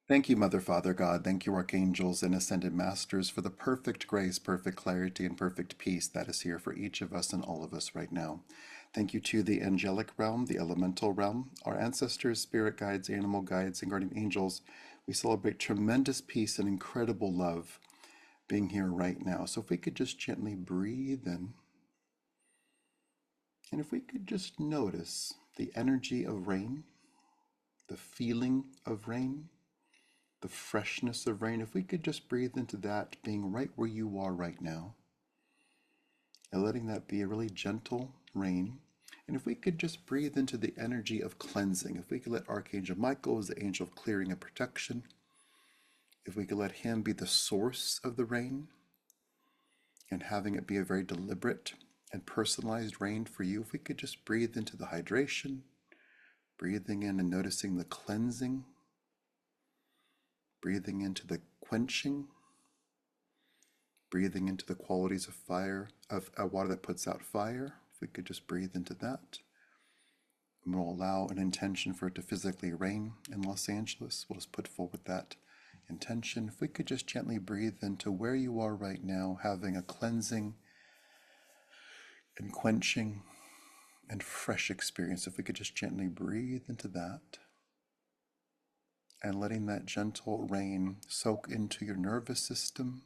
Thank you, Mother, Father, God. Thank you, archangels and ascended masters, for the perfect grace, perfect clarity, and perfect peace that is here for each of us and all of us right now. Thank you to the angelic realm, the elemental realm, our ancestors, spirit guides, animal guides, and guardian angels. We celebrate tremendous peace and incredible love being here right now. So if we could just gently breathe in, and if we could just notice the energy of rain, the feeling of rain, the freshness of rain, if we could just breathe into that being right where you are right now, and letting that be a really gentle rain. And if we could just breathe into the energy of cleansing, if we could let Archangel Michael as the angel of clearing and protection, if we could let him be the source of the rain and having it be a very deliberate and personalized rain for you, if we could just breathe into the hydration, breathing in and noticing the cleansing, breathing into the quenching, breathing into the qualities of fire, of water that puts out fire. If we could just breathe into that, and we'll allow an intention for it to physically rain in Los Angeles. We'll just put forward that intention. If we could just gently breathe into where you are right now, having a cleansing and quenching and fresh experience. If we could just gently breathe into that and letting that gentle rain soak into your nervous system.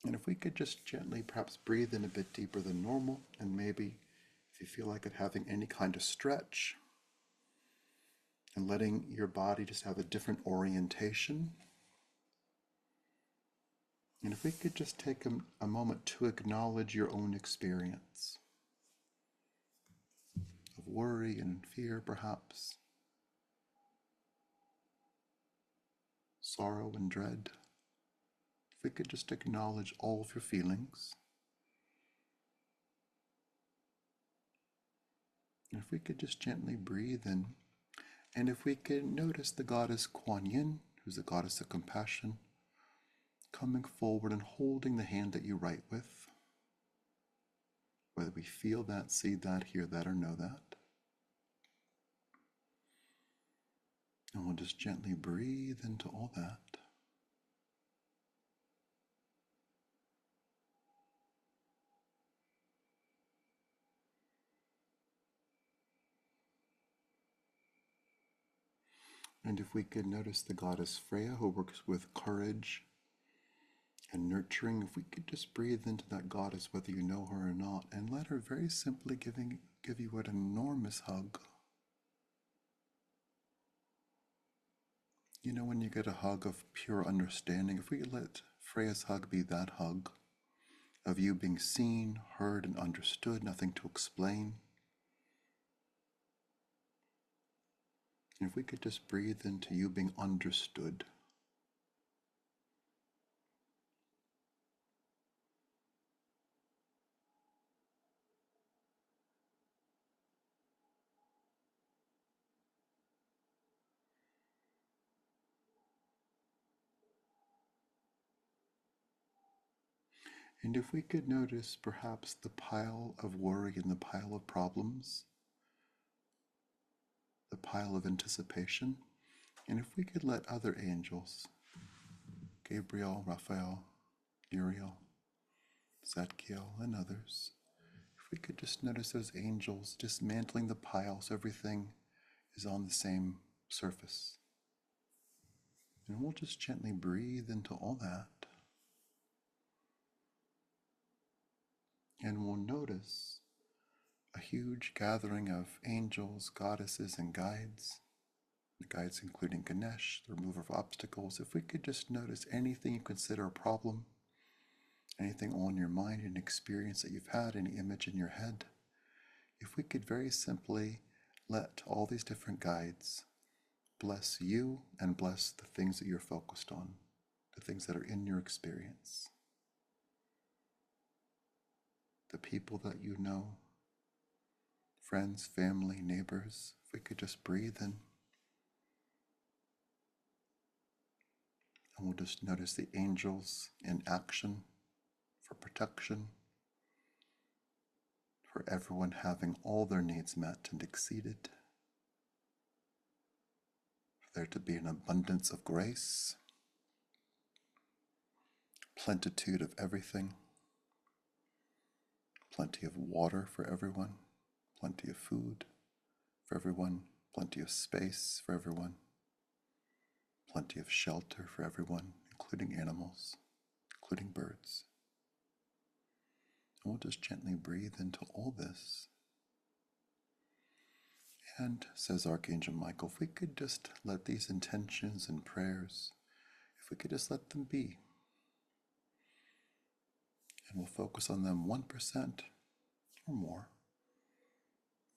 And if we could just gently perhaps breathe in a bit deeper than normal, and maybe if you feel like it, having any kind of stretch and letting your body just have a different orientation. And if we could just take a moment to acknowledge your own experience of worry and fear, perhaps, sorrow and dread. If we could just acknowledge all of your feelings. And if we could just gently breathe in, and if we could notice the goddess Kuan Yin, who's the goddess of compassion, coming forward and holding the hand that you write with, whether we feel that, see that, hear that, or know that. And we'll just gently breathe into all that. And if we could notice the goddess Freya, who works with courage and nurturing, if we could just breathe into that goddess, whether you know her or not, and let her very simply give you an enormous hug. You know, when you get a hug of pure understanding, if we could let Freya's hug be that hug of you being seen, heard, and understood, nothing to explain. And if we could just breathe into you being understood. And if we could notice perhaps the pile of worry and the pile of problems, the pile of anticipation, and if we could let other angels, Gabriel, Raphael, Uriel, Zadkiel, and others, if we could just notice those angels dismantling the pile so everything is on the same surface. And we'll just gently breathe into all that. And we'll notice a huge gathering of angels, goddesses, and guides. The guides including Ganesh, the remover of obstacles. If we could just notice anything you consider a problem, anything on your mind, an experience that you've had, any image in your head, if we could very simply let all these different guides bless you and bless the things that you're focused on, the things that are in your experience, the people that you know, friends, family, neighbors. If we could just breathe in, and we'll just notice the angels in action for protection, for everyone having all their needs met and exceeded, there to be an abundance of grace, plenitude of everything, plenty of water for everyone, plenty of food for everyone, plenty of space for everyone, plenty of shelter for everyone, including animals, including birds. And we'll just gently breathe into all this. And, says Archangel Michael, if we could just let these intentions and prayers, if we could just let them be, and we'll focus on them 1% or more,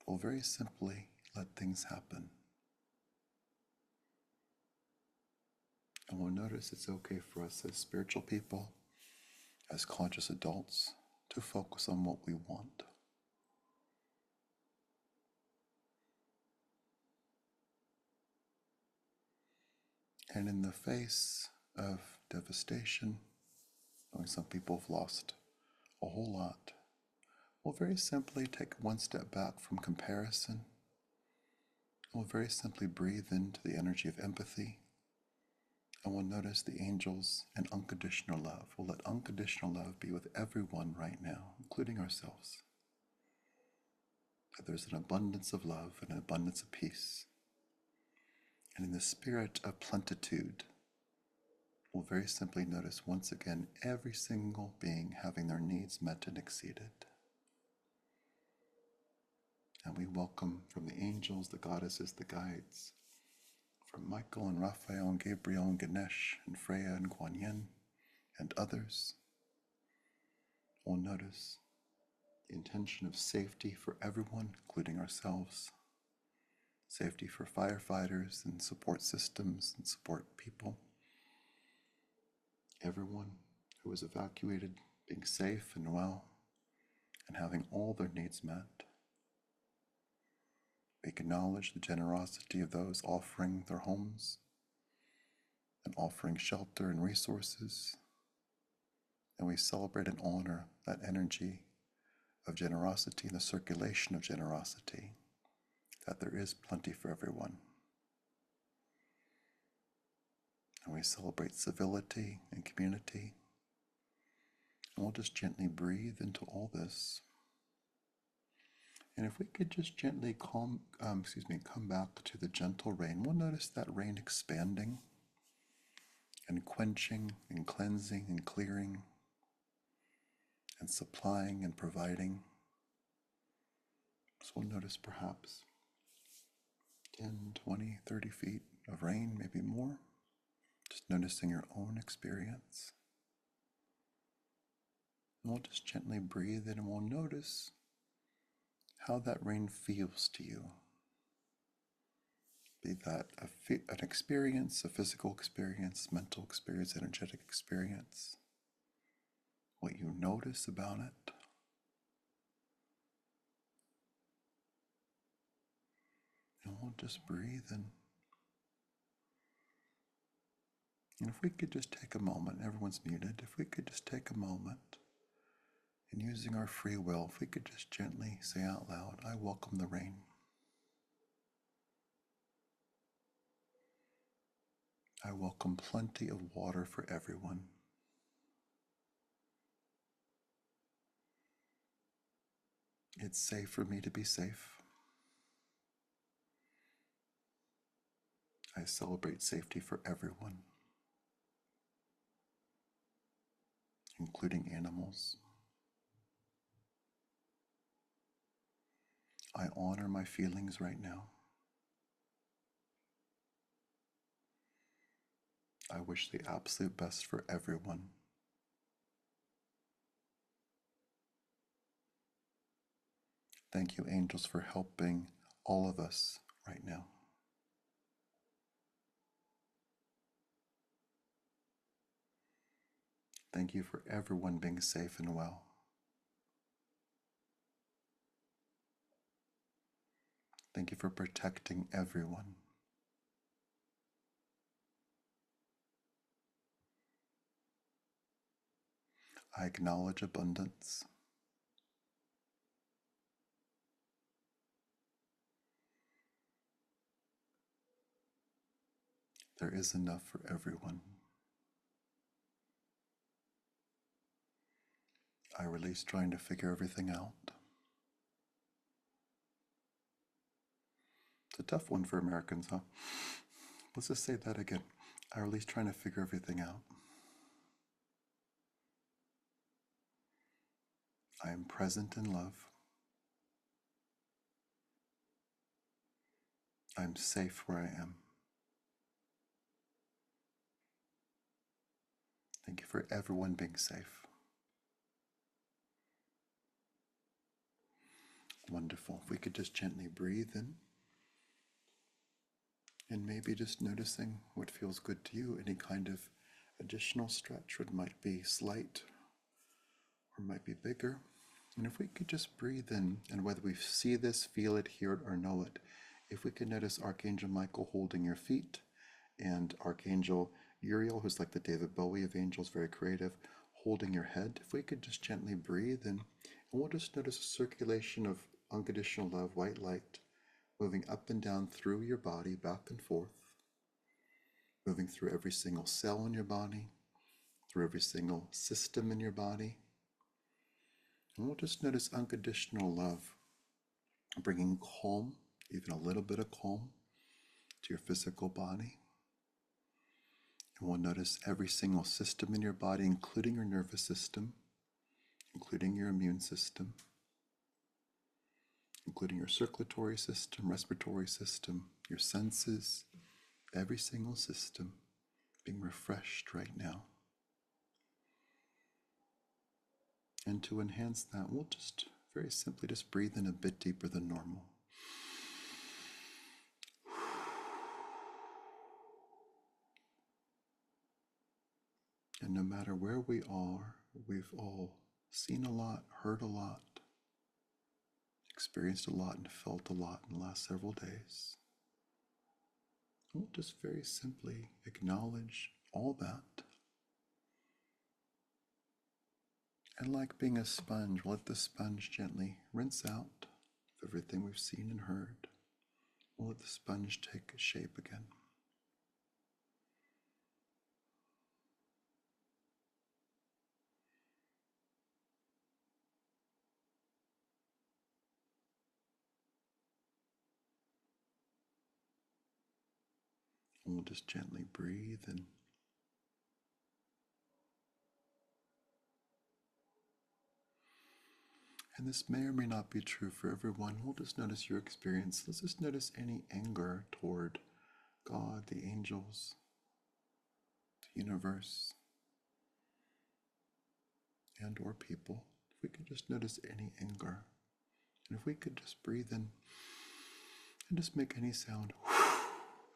we'll very simply let things happen. And we'll notice it's okay for us as spiritual people, as conscious adults, to focus on what we want. And in the face of devastation, knowing some people have lost a whole lot, we'll very simply take one step back from comparison. We'll very simply breathe into the energy of empathy, and we'll notice the angels and unconditional love. We'll let unconditional love be with everyone right now, including ourselves. That there's an abundance of love and an abundance of peace. And in the spirit of plenitude, we'll very simply notice once again every single being having their needs met and exceeded. And we welcome from the angels, the goddesses, the guides, from Michael and Raphael and Gabriel and Ganesh and Freya and Kuan Yin and others. We'll notice the intention of safety for everyone, including ourselves, safety for firefighters and support systems and support people, everyone who was evacuated being safe and well and having all their needs met. We acknowledge the generosity of those offering their homes and offering shelter and resources, and we celebrate and honor that energy of generosity and the circulation of generosity, that there is plenty for everyone. And we celebrate civility and community. And we'll just gently breathe into all this. And if we could just gently come back to the gentle rain, we'll notice that rain expanding and quenching and cleansing and clearing and supplying and providing. So we'll notice perhaps 10, 20, 30 feet of rain, maybe more. Just noticing your own experience. And we'll just gently breathe in and we'll notice how that rain feels to you. Be that an experience, a physical experience, mental experience, energetic experience. What you notice about it. And we'll just breathe in. And if we could just take a moment, everyone's muted, if we could just take a moment and using our free will, if we could just gently say out loud, I welcome the rain. I welcome plenty of water for everyone. It's safe for me to be safe. I celebrate safety for everyone, including animals. I honor my feelings right now. I wish the absolute best for everyone. Thank you, angels, for helping all of us right now. Thank you for everyone being safe and well. Thank you for protecting everyone. I acknowledge abundance. There is enough for everyone. I release trying to figure everything out. It's a tough one for Americans, huh? Let's just say that again. I release trying to figure everything out. I am present in love. I am safe where I am. Thank you for everyone being safe. Wonderful. If we could just gently breathe in and maybe just noticing what feels good to you, any kind of additional stretch, what might be slight or might be bigger. And if we could just breathe in, and whether we see this, feel it, hear it, or know it, if we could notice Archangel Michael holding your feet and Archangel Uriel, who's like the David Bowie of angels, very creative, holding your head, if we could just gently breathe in, and we'll just notice a circulation of unconditional love, white light, moving up and down through your body, back and forth, moving through every single cell in your body, through every single system in your body. And we'll just notice unconditional love, bringing calm, even a little bit of calm, to your physical body. And we'll notice every single system in your body, including your nervous system, including your immune system, including your circulatory system, respiratory system, your senses, every single system being refreshed right now. And to enhance that, we'll just very simply just breathe in a bit deeper than normal. And no matter where we are, we've all seen a lot, heard a lot, experienced a lot, and felt a lot in the last several days. We'll just very simply acknowledge all that. And like being a sponge, we'll let the sponge gently rinse out of everything we've seen and heard. We'll let the sponge take shape again. And we'll just gently breathe and this may or may not be true for everyone. We'll just notice your experience. Let's just notice any anger toward God, the angels, the universe, and or people. If we could just notice any anger, and if we could just breathe in and just make any sound,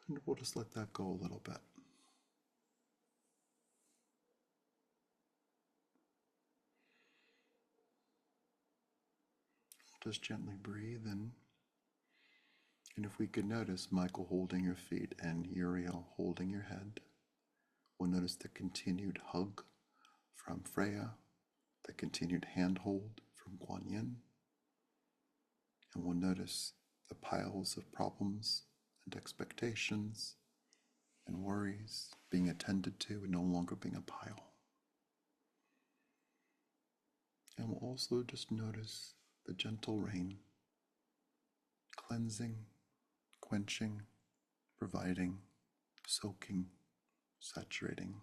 and we'll just let that go a little bit. Just gently breathe in. And if we could notice Michael holding your feet and Uriel holding your head, we'll notice the continued hug from Freya, the continued handhold from Guan Yin, and we'll notice the piles of problems and expectations and worries being attended to and no longer being a pile. And we'll also just notice the gentle rain, cleansing, quenching, providing, soaking, saturating,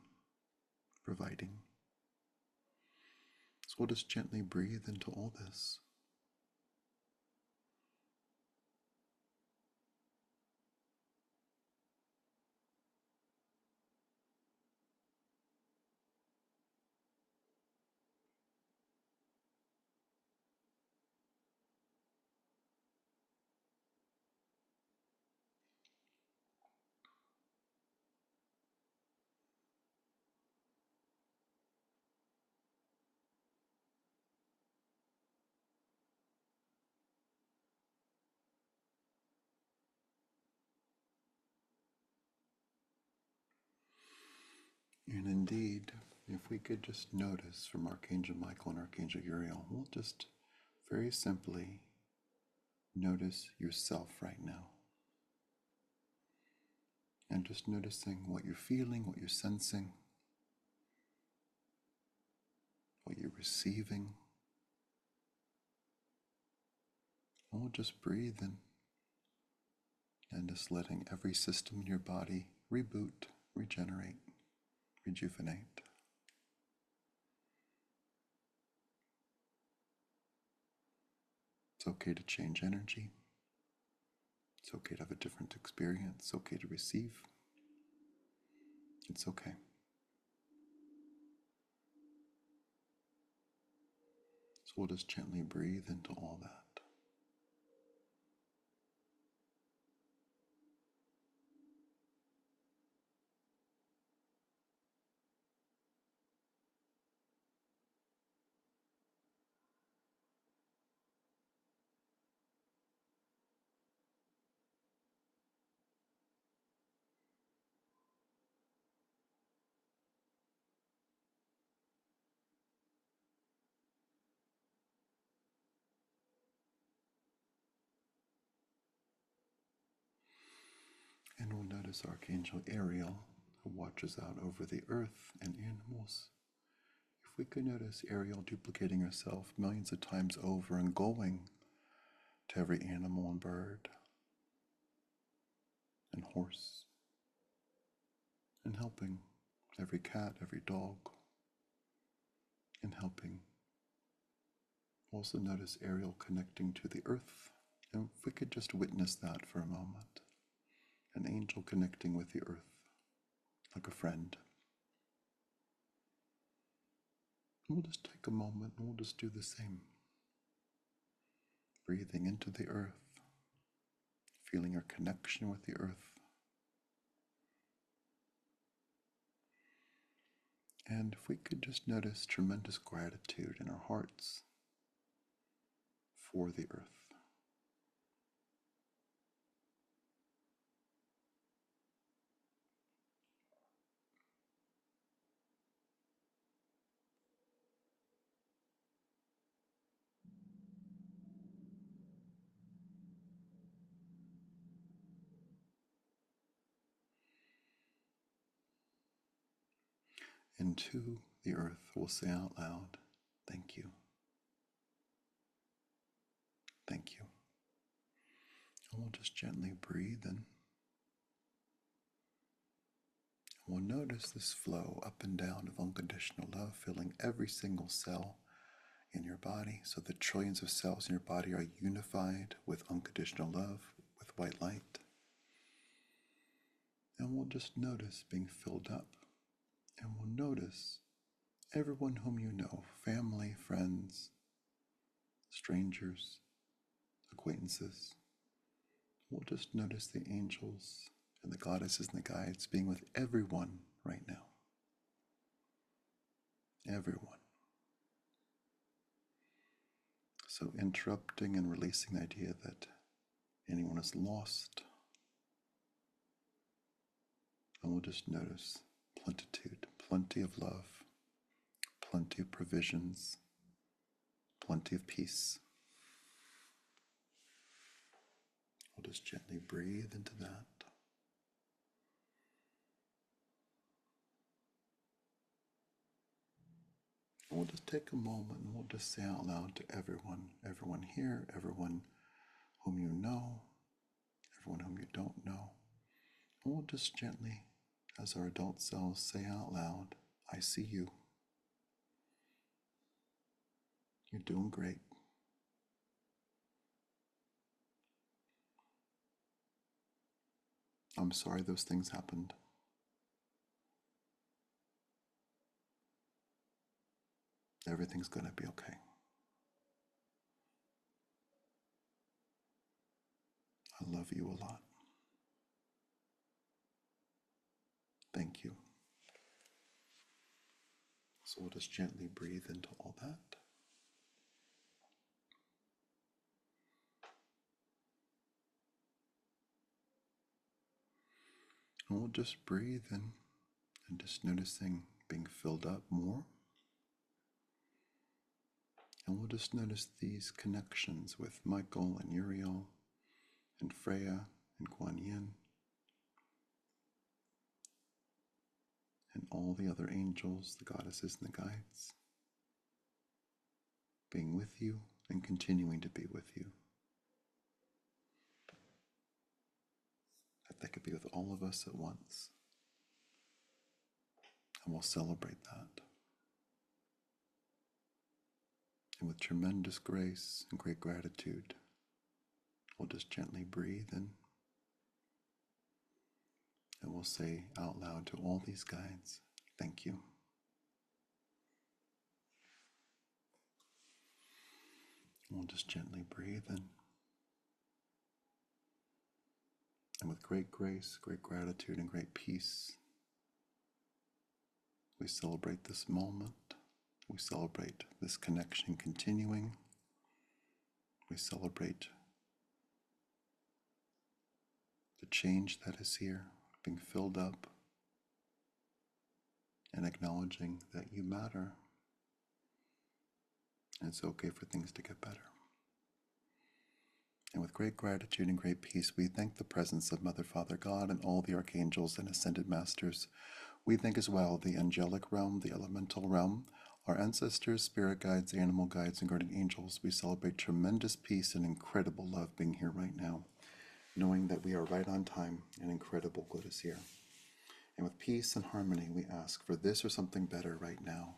providing. So we'll just gently breathe into all this. And indeed, if we could just notice from Archangel Michael and Archangel Uriel, we'll just very simply notice yourself right now. And just noticing what you're feeling, what you're sensing, what you're receiving. And we'll just breathe in and just letting every system in your body reboot, regenerate, rejuvenate. It's okay to change energy. It's okay to have a different experience. It's okay to receive. It's okay. So we'll just gently breathe into all that. And we'll notice Archangel Ariel, who watches out over the earth and animals. If we could notice Ariel duplicating herself millions of times over and going to every animal and bird and horse, and helping every cat, every dog, and helping. Also notice Ariel connecting to the earth. And if we could just witness that for a moment, an angel connecting with the earth like a friend. And we'll just take a moment and we'll just do the same. Breathing into the earth, feeling our connection with the earth. And if we could just notice tremendous gratitude in our hearts for the earth. And to the earth, we'll say out loud, thank you. Thank you. And we'll just gently breathe in. We'll notice this flow up and down of unconditional love, filling every single cell in your body. So the trillions of cells in your body are unified with unconditional love, with white light. And we'll just notice being filled up. And we'll notice everyone whom you know, family, friends, strangers, acquaintances. We'll just notice the angels and the goddesses and the guides being with everyone right now. Everyone. So interrupting and releasing the idea that anyone is lost. And we'll just notice plentitude, plenty of love, plenty of provisions, plenty of peace. We'll just gently breathe into that. And we'll just take a moment and we'll just say out loud to everyone here, everyone whom you know, everyone whom you don't know. And we'll just gently, as our adult selves, say out loud, I see you. You're doing great. I'm sorry those things happened. Everything's going to be okay. I love you a lot. Thank you. So we'll just gently breathe into all that. And we'll just breathe in and just noticing being filled up more. And we'll just notice these connections with Michael and Uriel and Freya and Guan Yin. all the other angels, the goddesses, and the guides being with you and continuing to be with you. That they could be with all of us at once. And we'll celebrate that. And with tremendous grace and great gratitude, we'll just gently breathe in. And we'll say out loud to all these guides, thank you. We'll just gently breathe in. And with great grace, great gratitude, and great peace, we celebrate this moment. We celebrate this connection continuing. We celebrate the change that is here, being filled up, and acknowledging that you matter. And it's okay for things to get better. And with great gratitude and great peace, we thank the presence of Mother, Father, God, and all the archangels and ascended masters. We thank as well the angelic realm, the elemental realm, our ancestors, spirit guides, animal guides, and guardian angels. We celebrate tremendous peace and incredible love being here right now, knowing that we are right on time and incredible good is here. And with peace and harmony, we ask for this or something better right now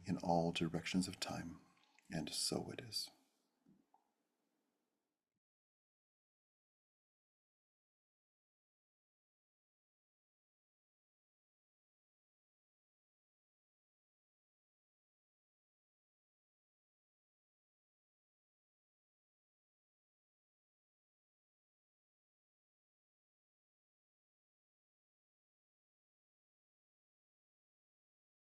in all directions of time. And so it is.